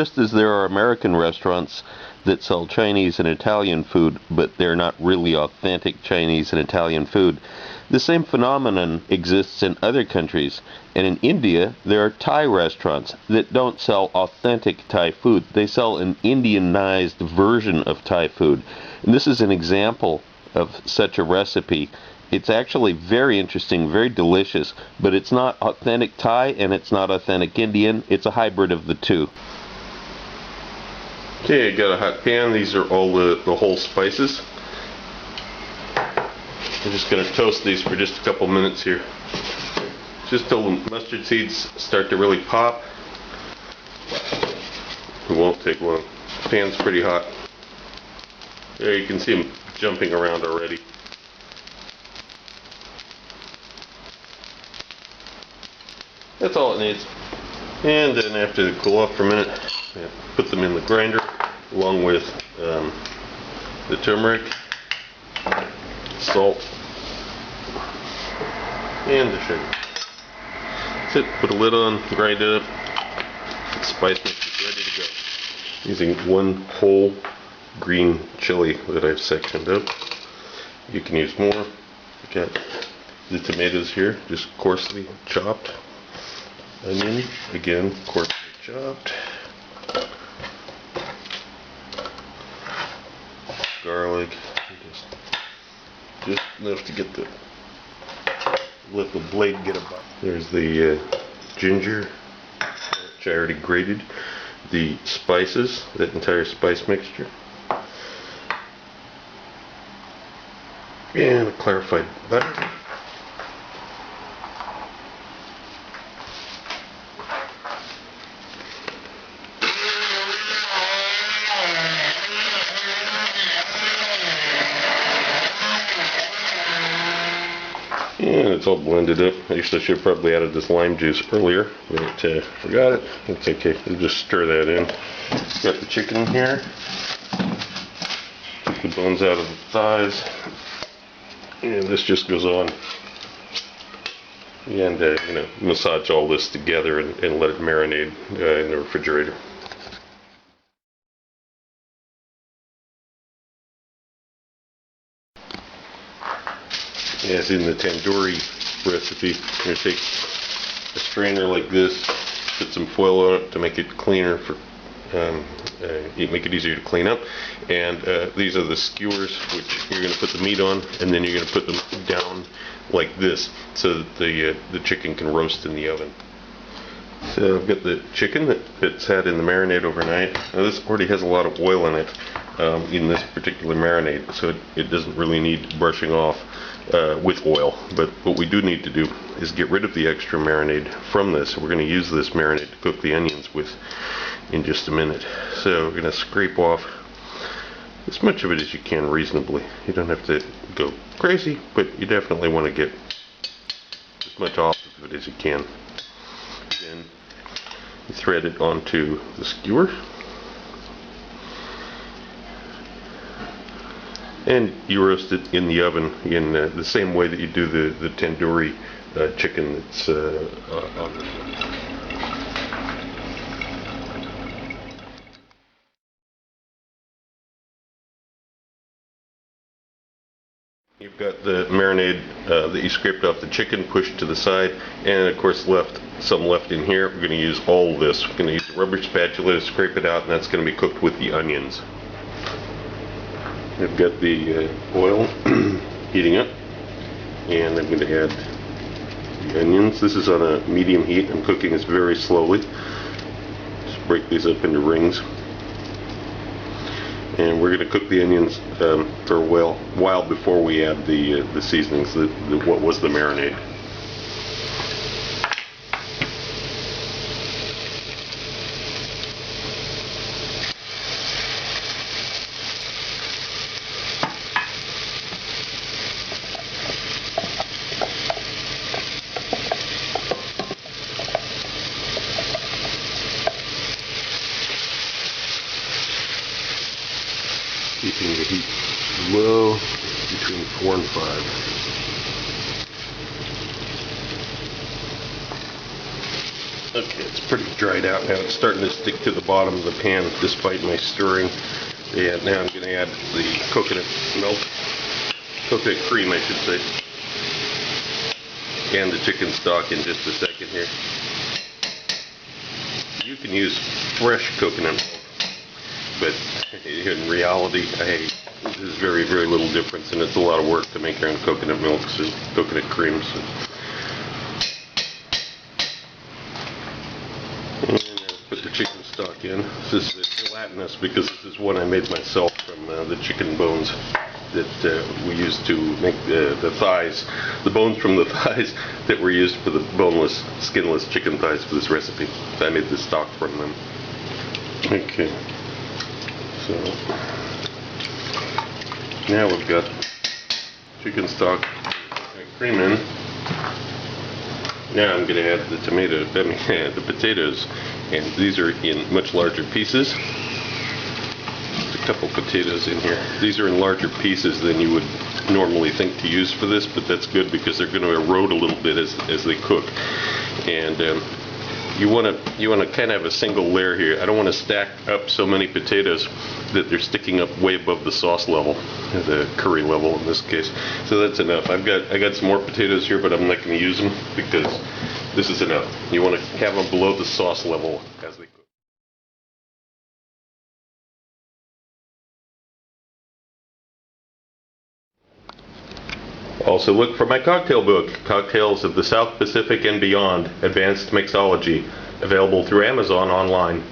Just as there are American restaurants that sell Chinese and Italian food, but they're not really authentic Chinese and Italian food, the same phenomenon exists in other countries. And in India, there are Thai restaurants that don't sell authentic Thai food. They sell an Indianized version of Thai food. And this is an example of such a recipe. It's actually very interesting, very delicious, but it's not authentic Thai and it's not authentic Indian. It's a hybrid of the two. Okay, I got a hot pan. These are all the whole spices. I'm just going to toast these for just a couple minutes here. Just till the mustard seeds start to really pop. It won't take long. The pan's pretty hot. There you can see them jumping around already. That's all it needs. And then after they cool off for a minute, put them in the grinder along with the turmeric, salt, and the sugar. That's it. Put a lid on, grind it up. The spice mix is ready to go. Using one whole green chili that I've sectioned up. You can use more. Got the tomatoes here, just coarsely chopped. Onion, again, coarsely chopped. Garlic, just enough to get let the blade get about. There's the ginger, which I already grated. The spices, that entire spice mixture. And a clarified butter. And it's all blended up. Actually, I should have probably added this lime juice earlier, but forgot it. It's okay. We'll just stir that in. Got the chicken here. Take the bones out of the thighs. And this just goes on. And, massage all this together and let it marinate in the refrigerator. As in the tandoori recipe, you're going to take a strainer like this, put some foil on it to make it cleaner, make it easier to clean up. And these are the skewers, which you're going to put the meat on, and then you're going to put them down like this, so that the chicken can roast in the oven. So I've got the chicken that's had in the marinade overnight. Now this already has a lot of oil in it in this particular marinade, so it doesn't really need brushing off with oil. But what we do need to do is get rid of the extra marinade from this. We're going to use this marinade to cook the onions with in just a minute. So we're going to scrape off as much of it as you can reasonably. You don't have to go crazy, but you definitely want to get as much off of it as you can. Then you thread it onto the skewer. And you roast it in the oven in the same way that you do the tandoori chicken that's on this one. You've got the marinade that you scraped off the chicken pushed to the side, and of course some left in here. We're going to use all of this. We're going to use a rubber spatula to scrape it out, and that's going to be cooked with the onions. I've got the oil heating up, and I'm going to add the onions. This is on a medium heat. I'm cooking this very slowly. Just break these up into rings. And we're going to cook the onions for a while before we add the seasonings, what was the marinade. Keeping the heat low, between 4 and 5. Okay, it's pretty dried out now. It's starting to stick to the bottom of the pan despite my stirring. And now I'm going to add the coconut milk, coconut cream I should say, and the chicken stock in just a second here. You can use fresh coconut milk, but in reality there's very, very little difference, and it's a lot of work to make your own coconut milks and coconut creams. And put the chicken stock in. This is gelatinous because this is one I made myself from the chicken bones that we used to make the thighs, the bones from the thighs that were used for the boneless, skinless chicken thighs for this recipe. So I made the stock from them. Okay, so now we've got chicken stock cream in. Now I'm going to add the the potatoes, and these are in much larger pieces. Just a couple potatoes in here. These are in larger pieces than you would normally think to use for this, but that's good because they're going to erode a little bit as they cook. And you want to kind of have a single layer here. I don't want to stack up so many potatoes that they're sticking up way above the sauce level, the curry level in this case. So that's enough. I got some more potatoes here, but I'm not going to use them because this is enough. You want to have them below the sauce level as they cook. Also look for my cocktail book, Cocktails of the South Pacific and Beyond, Advanced Mixology, available through Amazon online.